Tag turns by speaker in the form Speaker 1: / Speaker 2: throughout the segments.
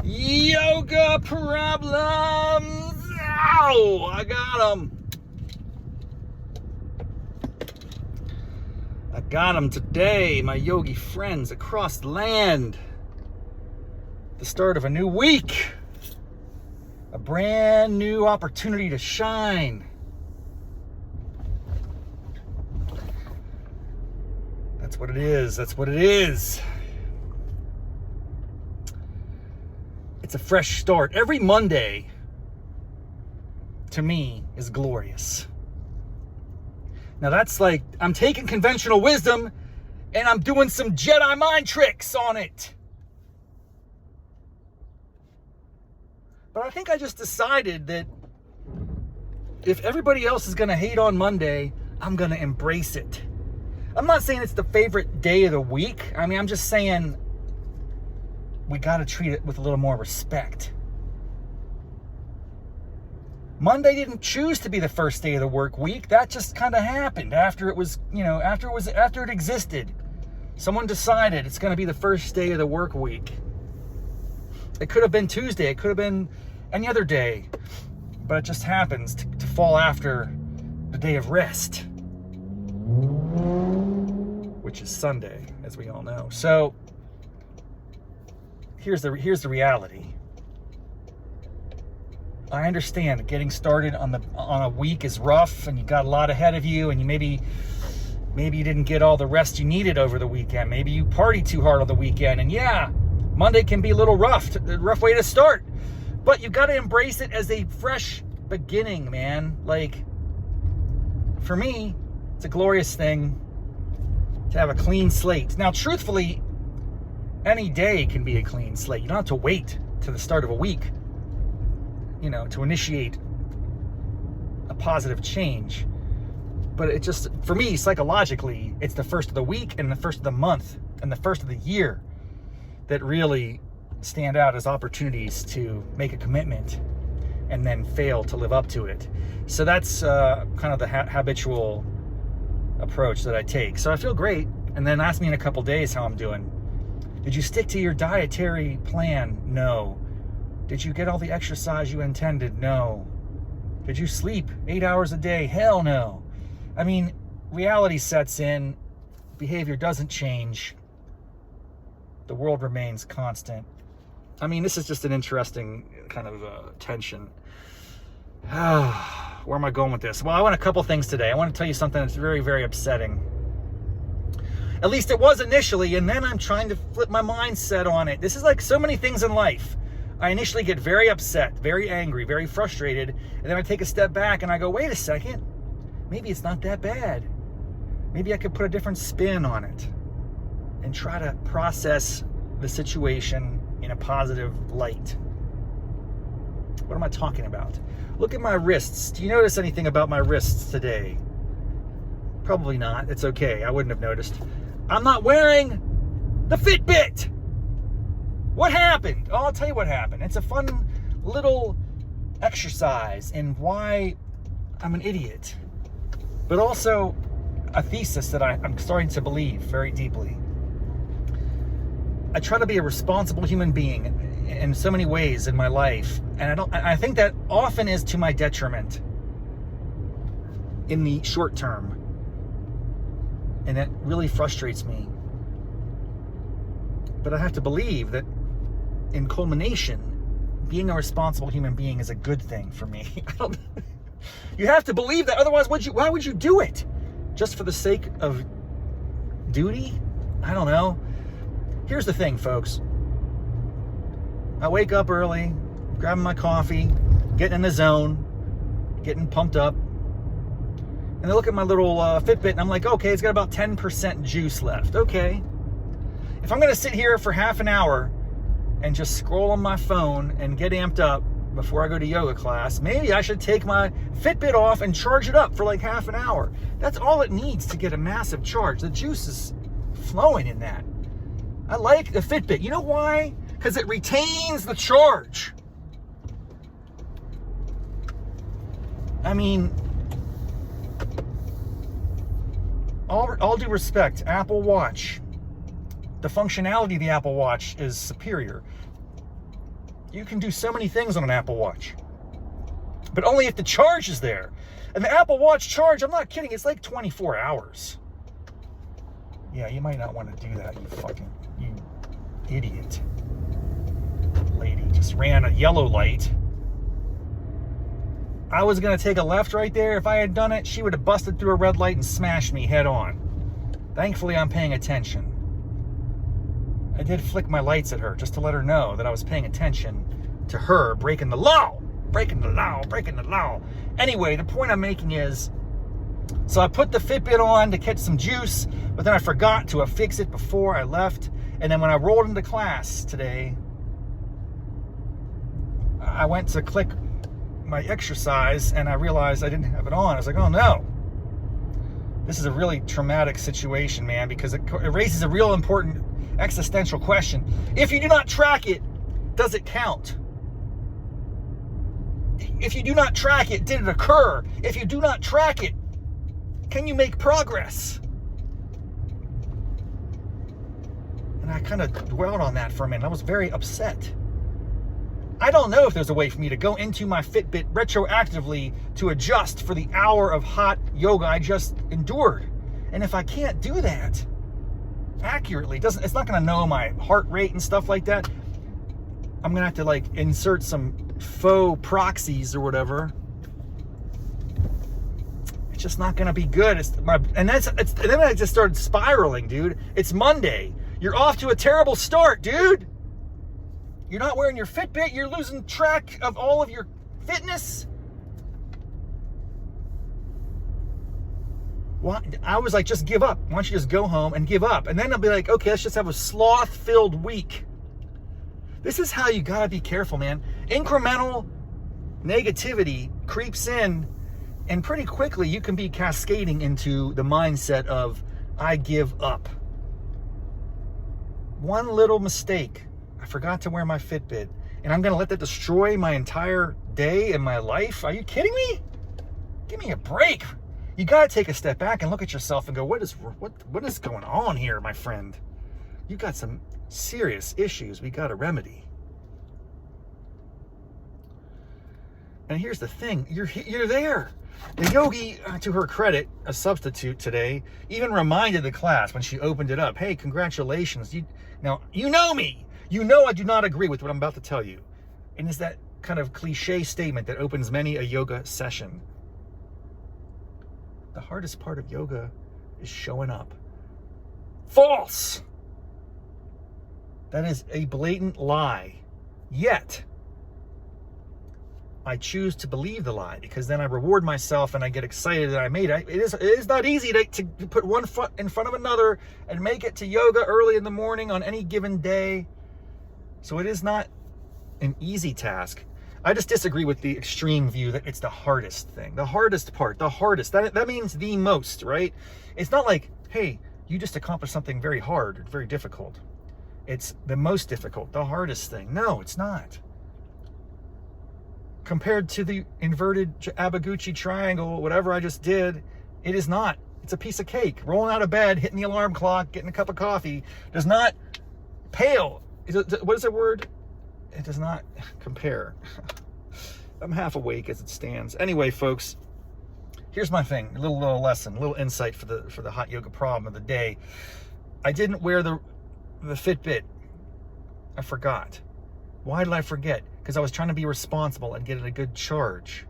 Speaker 1: Yoga problems. Ow! I got them. I got them today, my yogi friends across the land. The start of a new week. A brand new opportunity to shine. That's what it is. That's what it is. It's a fresh start. Every Monday, to me, is glorious. Now that's like, I'm taking conventional wisdom and I'm doing some Jedi mind tricks on it. But I think I just decided that if everybody else is going to hate on Monday, I'm going to embrace it. I'm not saying it's the favorite day of the week. I mean, I'm just saying we got to treat it with a little more respect. Monday didn't choose to be the first day of the work week. That just kind of happened after it was, after it existed. Someone decided it's going to be the first day of the work week. It could have been Tuesday. It could have been any other day. But it just happens to fall after the day of rest, which is Sunday, as we all know. So here's the reality. I understand that getting started on a week is rough, and you got a lot ahead of you, and you maybe you didn't get all the rest you needed over the weekend. Maybe you partied too hard on the weekend, and yeah, Monday can be a little rough way to start. But you got to embrace it as a fresh beginning, man. Like, for me, it's a glorious thing to have a clean slate. Now, truthfully, any day can be a clean slate. You don't have to wait to the start of a week, to initiate a positive change. But it just, for me, psychologically, it's the first of the week and the first of the month and the first of the year that really stand out as opportunities to make a commitment and then fail to live up to it. So that's kind of the habitual approach that I take. So I feel great. And then ask me in a couple days how I'm doing. Did you stick to your dietary plan? No. Did you get all the exercise you intended? No. Did you sleep 8 hours a day? Hell no. I mean, reality sets in. Behavior doesn't change. The world remains constant. I mean, this is just an interesting kind of tension. Where am I going with this? Well, I want a couple things today. I want to tell you something that's very, very upsetting. At least it was initially, and then I'm trying to flip my mindset on it. This is like so many things in life. I initially get very upset, very angry, very frustrated, and then I take a step back and I go, wait a second, maybe it's not that bad. Maybe I could put a different spin on it and try to process the situation in a positive light. What am I talking about? Look at my wrists. Do you notice anything about my wrists today? Probably not. It's okay. I wouldn't have noticed. I'm not wearing the Fitbit. What happened? Oh, I'll tell you what happened. It's a fun little exercise in why I'm an idiot, but also a thesis that I'm starting to believe very deeply. I try to be a responsible human being in so many ways in my life, and I think that often is to my detriment in the short term, and that really frustrates me. But I have to believe that in culmination, being a responsible human being is a good thing for me. You have to believe that, otherwise why would you do it? Just for the sake of duty? I don't know. Here's the thing, folks. I wake up early, grabbing my coffee, getting in the zone, getting pumped up, and I look at my little Fitbit and I'm like, okay, it's got about 10% juice left. Okay. If I'm going to sit here for half an hour and just scroll on my phone and get amped up before I go to yoga class, maybe I should take my Fitbit off and charge it up for like half an hour. That's all it needs to get a massive charge. The juice is flowing in that. I like the Fitbit. You know why? Because it retains the charge. I mean, all due respect, Apple Watch, the functionality of the Apple Watch is superior. You can do so many things on an Apple Watch, but only if the charge is there. And the Apple Watch charge, I'm not kidding, it's like 24 hours. Yeah, you might not want to do that, you idiot. Lady just ran a yellow light. I was going to take a left right there. If I had done it, she would have busted through a red light and smashed me head on. Thankfully, I'm paying attention. I did flick my lights at her just to let her know that I was paying attention to her breaking the law. Breaking the law. Anyway, the point I'm making is, so I put the Fitbit on to catch some juice, but then I forgot to affix it before I left. And then when I rolled into class today, I went to click my exercise and I realized I didn't have it on. I was like, oh no. This is a really traumatic situation, man, because it raises a real important existential question. If you do not track it, does it count? If you do not track it, did it occur? If you do not track it, can you make progress? And I kind of dwelled on that for a minute. I was very upset. I don't know if there's a way for me to go into my Fitbit retroactively to adjust for the hour of hot yoga I just endured. And if I can't do that accurately, it's not going to know my heart rate and stuff like that. I'm going to have to like insert some faux proxies or whatever. It's just not going to be good. And then I just started spiraling, dude. It's Monday. You're off to a terrible start, dude. You're not wearing your Fitbit. You're losing track of all of your fitness. Well, I was like, just give up. Why don't you just go home and give up? And then I'll be like, okay, let's just have a sloth-filled week. This is how you gotta be careful, man. Incremental negativity creeps in, and pretty quickly you can be cascading into the mindset of, I give up. One little mistake. I forgot to wear my Fitbit, and I'm going to let that destroy my entire day and my life? Are you kidding me? Give me a break. You got to take a step back and look at yourself and go, what is going on here, my friend? You got some serious issues we got to remedy. And here's the thing, you're there. The yogi, to her credit, a substitute today, even reminded the class when she opened it up, hey, congratulations. Now, you know me. You know I do not agree with what I'm about to tell you. And it's that kind of cliche statement that opens many a yoga session. The hardest part of yoga is showing up. False! That is a blatant lie. Yet, I choose to believe the lie because then I reward myself and I get excited that I made it. It is not easy to put one foot in front of another and make it to yoga early in the morning on any given day. So it is not an easy task. I just disagree with the extreme view that it's the hardest thing. The hardest part, the hardest. That means the most, right? It's not like, hey, you just accomplished something very hard, very difficult. It's the most difficult, the hardest thing. No, it's not. Compared to the inverted Abaguchi triangle, whatever I just did, it is not. It's a piece of cake. Rolling out of bed, hitting the alarm clock, getting a cup of coffee does not pale. What is that word? It does not compare. I'm half awake as it stands. Anyway, folks, here's my thing. A little lesson, a little insight for the hot yoga problem of the day. I didn't wear the Fitbit. I forgot. Why did I forget? Because I was trying to be responsible and get a good charge.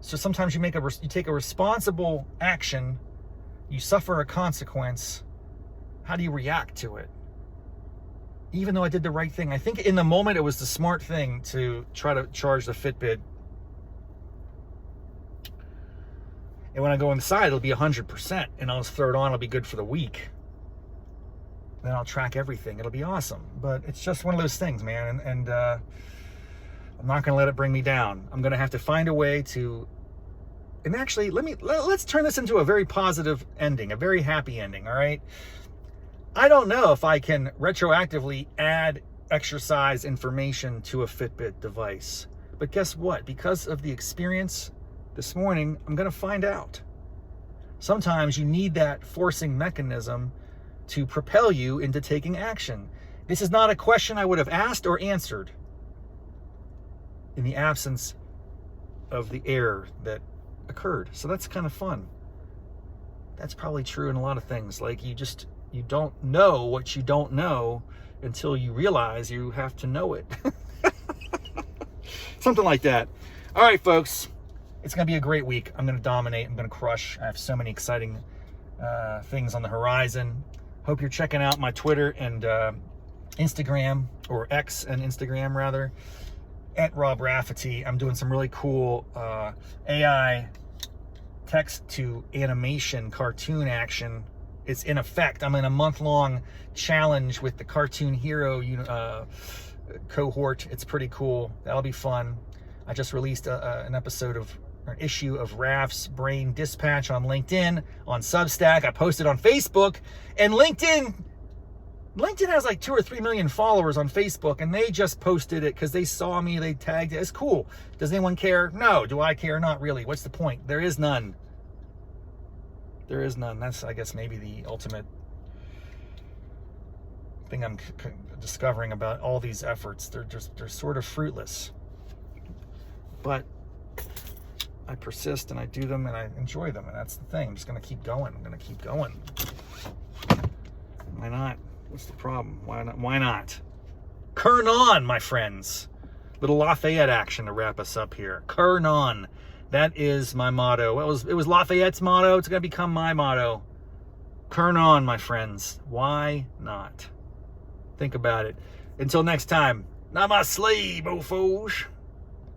Speaker 1: So sometimes you take a responsible action, you suffer a consequence. How do you react to it? Even though I did the right thing, I think in the moment it was the smart thing to try to charge the Fitbit. And when I go inside, it'll be 100%, and I'll just throw it on. It'll be good for the week. Then I'll track everything. It'll be awesome. But it's just one of those things, man. And I'm not going to let it bring me down. I'm going to have to find a way to. And actually, let's turn this into a very positive ending, a very happy ending. All right. I don't know if I can retroactively add exercise information to a Fitbit device. But guess what? Because of the experience this morning, I'm going to find out. Sometimes you need that forcing mechanism to propel you into taking action. This is not a question I would have asked or answered in the absence of the error that occurred. So that's kind of fun. That's probably true in a lot of things. Like you don't know what you don't know until you realize you have to know it. Something like that. All right, folks. It's going to be a great week. I'm going to dominate. I'm going to crush. I have so many exciting things on the horizon. Hope you're checking out my Twitter and Instagram, or X and Instagram rather, at Rob Raffety. I'm doing some really cool AI text to animation cartoon action. It's in effect. I'm in a month-long challenge with the Cartoon Hero cohort. It's pretty cool. That'll be fun. I just released an issue of Raff's Brain Dispatch on LinkedIn, on Substack. I posted on Facebook, and LinkedIn has like 2 or 3 million followers on Facebook, and they just posted it because they saw me, they tagged it. It's cool. Does anyone care? No. Do I care? Not really. What's the point? There is none. There is none. That's, I guess, maybe the ultimate thing I'm discovering about all these efforts. They're sort of fruitless. But I persist and I do them and I enjoy them, and that's the thing. I'm just going to keep going. I'm going to keep going. Why not? What's the problem? Why not? Why not? Kern on, my friends. Little Lafayette action to wrap us up here. Kern on. That is my motto. It was Lafayette's motto. It's going to become my motto. Kern on, my friends. Why not? Think about it. Until next time, namaste, mofos.